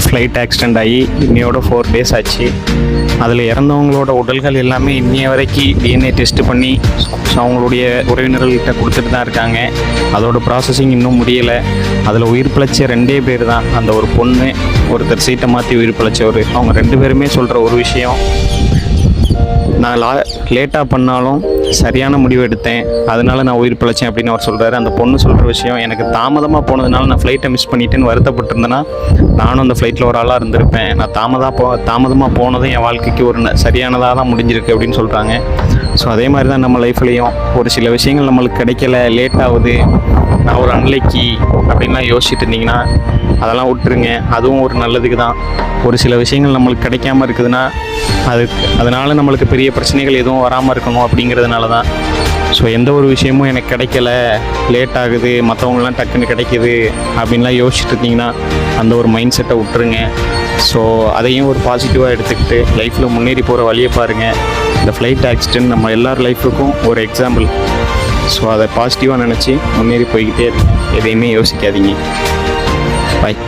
Flight accident ஆகி இன்னையோட 4 days ஆச்சு. அதில் இறந்தவங்களோட உடல்கள் எல்லாமே இன்னைய வரைக்கும் டிஎன்ஏ டெஸ்ட் பண்ணி அவங்களுடைய உறவினர்கள்கிட்ட கொடுத்துட்டு தான் இருக்காங்க. அதோட ப்ராசஸிங் இன்னும் முடியலை. அதில் உயிர் பிழைச்ச 2 பேர் தான். அந்த ஒரு பொண்ணு, ஒருத்தர் சீட்டை மாற்றி உயிர் பிழைச்சவர். அவங்க 2 பேருமே சொல்கிற ஒரு விஷயம், நான் லேட்டாக பண்ணாலும் சரியான முடிவு எடுத்தேன், அதனால நான் உயிர் பிழைச்சேன் அப்படின்னு அவர் சொல்கிறாரு. அந்த பொண்ணு சொல்கிற விஷயம், எனக்கு தாமதமாக போனதுனால நான் ஃப்ளைட்டை மிஸ் பண்ணிட்டேன்னு வருத்தப்பட்டிருந்தேன்னா நானும் அந்த ஃப்ளைட்டில் ஒரு ஆளாக இருந்திருப்பேன். நான் தாமதமாக போனதும் என் வாழ்க்கைக்கு ஒரு சரியானதாக தான் முடிஞ்சிருக்கு அப்படின்னு சொல்கிறாங்க. ஸோ அதே மாதிரி தான் நம்ம லைஃப்லேயும் ஒரு சில விஷயங்கள் நம்மளுக்கு கிடைக்கல, லேட் ஆகுது, நான் ஒரு அன்லைக்கி அப்படின்லாம் யோசிச்சுட்டு இருந்தீங்கன்னா அதெல்லாம் விட்டுருங்க. அதுவும் ஒரு நல்லதுக்கு தான். ஒரு சில விஷயங்கள் நம்மளுக்கு கிடைக்காம இருக்குதுன்னா அதனால் நம்மளுக்கு பெரிய பிரச்சனைகள் எதுவும் வராமல் இருக்கணும் அப்படிங்கிறதுனால தான். ஸோ எந்த ஒரு விஷயமும் எனக்கு கிடைக்கல, லேட் ஆகுது, மற்றவங்களாம் டக்குன்னு கிடைக்கிது அப்படின்லாம் யோசிச்சுட்டு இருந்தீங்கன்னா அந்த ஒரு மைண்ட் செட்டை விட்டுருங்க. ஸோ அதையும் ஒரு பாசிட்டிவாக எடுத்துக்கிட்டு லைஃப்பில் முன்னேறி போகிற வழியை பாருங்கள். இந்த ஃப்ளைட் ஆக்சிடெண்ட் நம்ம எல்லார் லைஃபுக்கும் ஒரு எக்ஸாம்பிள். ஸோ அதை பாசிட்டிவாக நினச்சி முன்னேறி போய்கிட்டே இருக்கு. எதையுமே யோசிக்காதீங்க. பாய்.